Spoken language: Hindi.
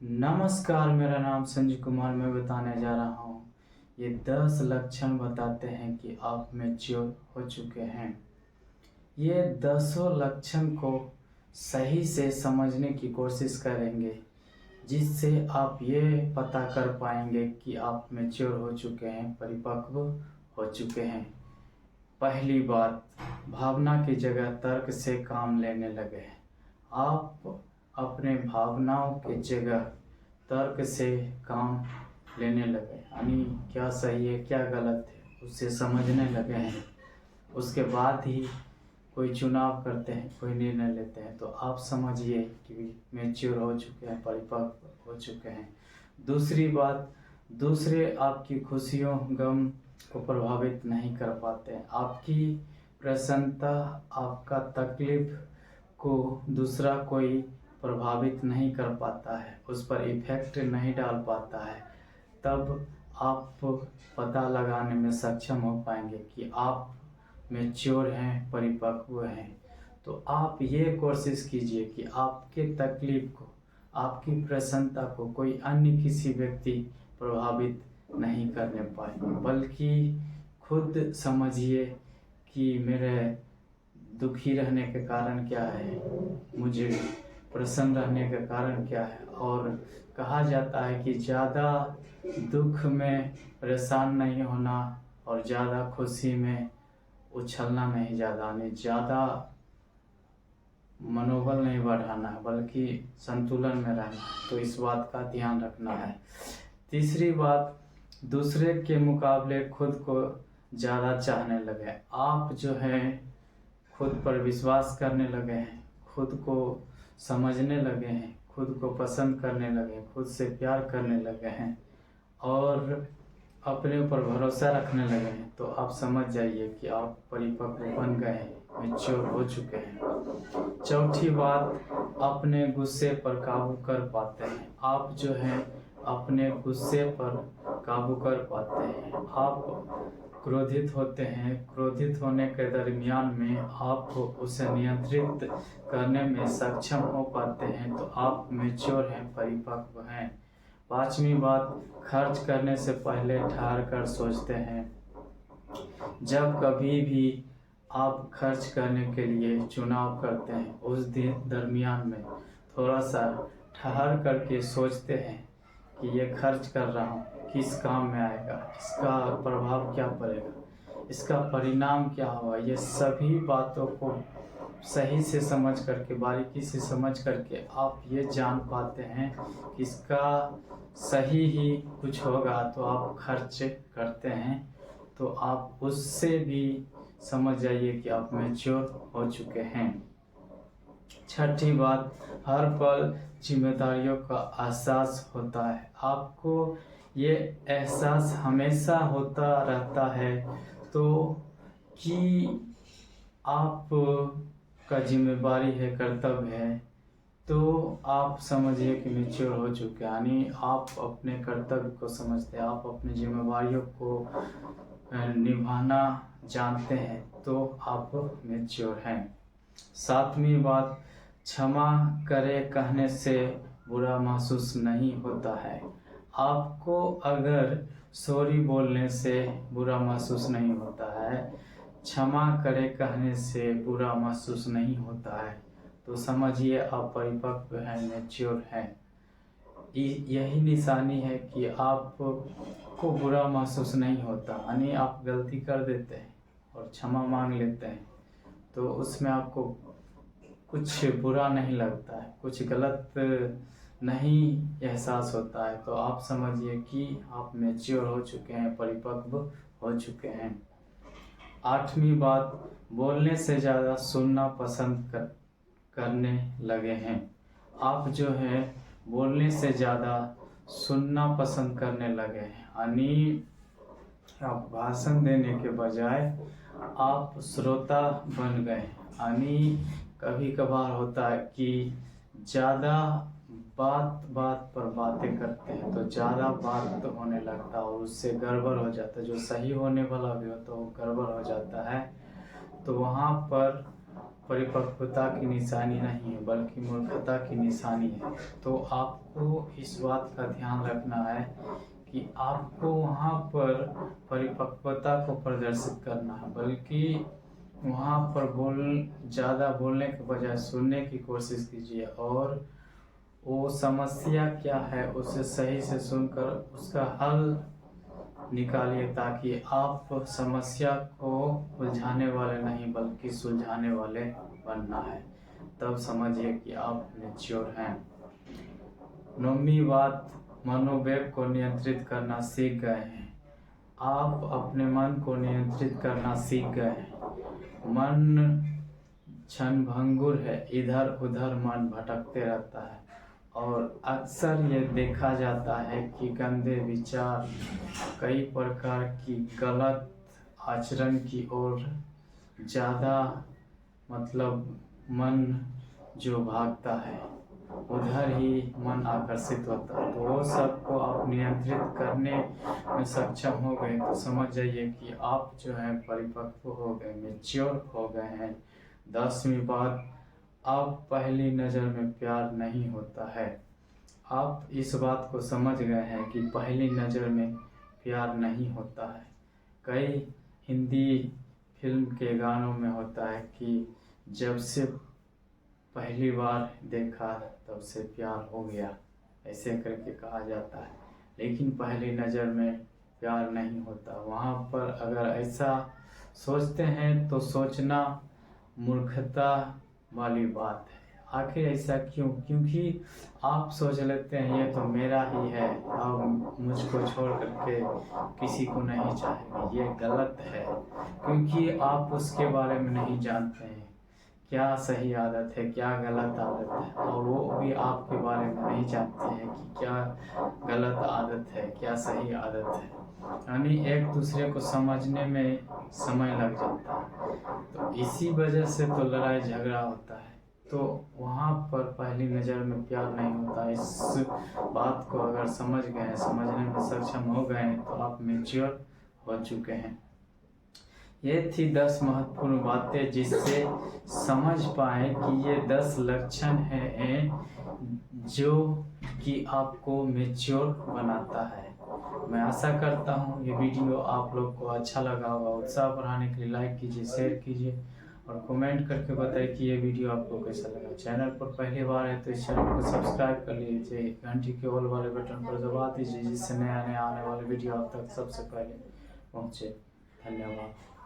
नमस्कार, मेरा नाम संजय कुमार। मैं बताने जा रहा हूँ ये 10 लक्षण बताते हैं कि आप मैच्योर हो चुके हैं। ये 10 लक्षण को सही से समझने की कोशिश करेंगे, जिससे आप ये पता कर पाएंगे कि आप मैच्योर हो चुके हैं, परिपक्व हो चुके हैं। पहली बात, भावना की जगह तर्क से काम लेने लगे। आप अपने भावनाओं की जगह तर्क से काम लेने लगे, यानी क्या सही है क्या गलत है उसे समझने लगे हैं। उसके बाद ही कोई चुनाव करते हैं, कोई निर्णय लेते हैं, तो आप समझिए कि मैच्योर हो चुके हैं, परिपक्व हो चुके हैं। दूसरी बात, दूसरे आपकी खुशियों गम को प्रभावित नहीं कर पाते हैं। आपकी प्रसन्नता, आपका तकलीफ को दूसरा कोई प्रभावित नहीं कर पाता है, उस पर इफेक्ट नहीं डाल पाता है। तब आप पता लगाने में सक्षम हो पाएंगे कि आप मैच्योर हैं, परिपक्व हैं। तो आप ये कोशिश कीजिए कि आपके तकलीफ को, आपकी प्रसन्नता को कोई अन्य किसी व्यक्ति प्रभावित नहीं करने पाए, बल्कि खुद समझिए कि मेरे दुखी रहने के कारण क्या है, मुझे प्रसन्न रहने का कारण क्या है। और कहा जाता है कि ज़्यादा दुख में परेशान नहीं होना और ज़्यादा खुशी में उछलना नहीं, ज़्यादा मनोबल नहीं बढ़ाना है, बल्कि संतुलन में रहना है। तो इस बात का ध्यान रखना है। तीसरी बात, दूसरे के मुकाबले खुद को ज़्यादा चाहने लगे। आप जो है खुद पर विश्वास करने लगे हैं, खुद को समझने लगे हैं, खुद को पसंद करने लगे हैं, खुद से प्यार करने लगे हैं और अपने ऊपर भरोसा रखने लगे हैं। तो आप समझ जाइए कि आप परिपक्व बन गए हैं, मैच्योर हो चुके हैं। चौथी बात, अपने गुस्से पर काबू कर पाते हैं। आप जो है अपने गुस्से पर काबू कर पाते हैं। आप क्रोधित होते हैं, क्रोधित होने के दरमियान में आप उसे नियंत्रित करने में सक्षम हो पाते हैं। तो आप मैच्योर हैं, परिपक्व हैं। पांचवी बात, खर्च करने से पहले ठहर कर सोचते हैं। जब कभी भी आप खर्च करने के लिए चुनाव करते हैं, उस दिन दरमियान में थोड़ा सा ठहर करके सोचते हैं कि ये खर्च कर रहा हूँ किस काम में आएगा, इसका प्रभाव क्या पड़ेगा, इसका परिणाम क्या होगा। ये सभी बातों को सही से समझ करके, बारीकी से समझ करके आप ये जान पाते हैं कि इसका सही ही कुछ होगा, तो आप खर्च करते हैं। तो आप उससे भी समझ जाइए कि आप मैच्योर हो चुके हैं। छठी बात, हर पल जिम्मेदारियों का एहसास होता है। आपको ये एहसास हमेशा होता रहता है तो कि आप का जिम्मेदारी है, कर्तव्य है। तो आप समझिए कि मैच्योर हो चुके हैं, यानी आप अपने कर्तव्य को समझते हैं, आप अपनी जिम्मेदारियों को निभाना जानते हैं, तो आप मैच्योर हैं। सातवीं बात, क्षमा करे कहने से बुरा महसूस नहीं होता है। आपको अगर सॉरी बोलने से बुरा महसूस नहीं होता है, क्षमा करे कहने से बुरा महसूस नहीं होता है, तो समझिए आप परिपक्व हैं, मैच्योर हैं। यही निशानी है कि आपको बुरा महसूस नहीं होता, यानी आप गलती कर देते हैं और क्षमा मांग लेते हैं, तो उसमें आपको कुछ बुरा नहीं लगता है, कुछ गलत नहीं एहसास होता है। तो आप समझिए कि आप मैच्योर हो चुके हैं, परिपक्व हो चुके हैं। आठवीं बात, बोलने से ज़्यादा सुनना पसंद करने लगे हैं। आप जो है बोलने से ज़्यादा सुनना पसंद करने लगे हैं, यानी आप भाषण देने के बजाय आप श्रोता बन गए। यानी कभी कभार होता है कि ज़्यादा बात पर बातें करते हैं तो ज़्यादा बात तो होने लगता है और उससे गड़बड़ हो जाता है, जो सही होने वाला भी होता है वो गड़बड़ हो जाता है। तो वहाँ पर परिपक्वता की निशानी नहीं है बल्कि मूर्खता की निशानी है। तो आपको इस बात का ध्यान रखना है कि आपको वहाँ पर परिपक्वता को प्रदर्शित करना है, बल्कि वहाँ पर ज़्यादा बोलने के बजाय सुनने की कोशिश कीजिए और वो समस्या क्या है उसे सही से सुनकर उसका हल निकालिए, ताकि आप समस्या को उलझाने वाले नहीं बल्कि सुलझाने वाले बनना है। तब समझिए कि आप मैच्योर हैं। 9वीं बात, मनोवेग को नियंत्रित करना सीख गए हैं। आप अपने मन को नियंत्रित करना सीख गए हैं। मन क्षणभंगुर है, इधर उधर मन भटकते रहता है और अक्सर ये देखा जाता है कि गंदे विचार, कई प्रकार की गलत आचरण की ओर ज़्यादा मन जो भागता है उधर ही मन आकर्षित होता है। तो वो सबको आप नियंत्रित करने में सक्षम हो गए तो समझ जाइए कि आप जो है परिपक्व हो गए, मैच्योर हो गए हैं। 10वीं बात, अब पहली नज़र में प्यार नहीं होता है। आप इस बात को समझ गए हैं कि पहली नज़र में प्यार नहीं होता है। कई हिंदी फिल्म के गानों में होता है कि जब से पहली बार देखा तब से प्यार हो गया, ऐसे करके कहा जाता है। लेकिन पहली नज़र में प्यार नहीं होता। वहाँ पर अगर ऐसा सोचते हैं तो सोचना मूर्खता वाली बात है। आखिर ऐसा क्यों? क्योंकि आप सोच लेते हैं ये तो मेरा ही है, अब मुझको छोड़ करके किसी को नहीं चाहेंगे। ये गलत है, क्योंकि आप उसके बारे में नहीं जानते हैं क्या सही आदत है, क्या गलत आदत है, और वो भी आपके बारे में नहीं जानते हैं कि क्या गलत आदत है, क्या सही आदत है। यानी एक दूसरे को समझने में समय लग जाता है। तो इसी वजह से तो लड़ाई झगड़ा होता है। तो वहाँ पर पहली नज़र में प्यार नहीं होता। इस बात को अगर समझ गए हैं, समझने में सक्षम हो गए हैं, तो आप मैच्योर हो चुके हैं। ये थी 10 महत्वपूर्ण बातें जिससे समझ पाए कि ये 10 लक्षण हैं जो कि आपको मैच्योर बनाता है। मैं आशा करता हूँ ये वीडियो आप लोग को अच्छा लगा होगा। उत्साह बढ़ाने के लिए लाइक कीजिए, शेयर कीजिए और कमेंट करके बताइए कि ये वीडियो आपको कैसा लगा। चैनल पर पहली बार है तो इस चैनल को सब्सक्राइब कर लीजिए, घंटी के ऑल वाले बटन पर दबा दीजिए, जिससे नया आने वाले वीडियो आप तक सबसे पहले पहुँचे। धन्यवाद।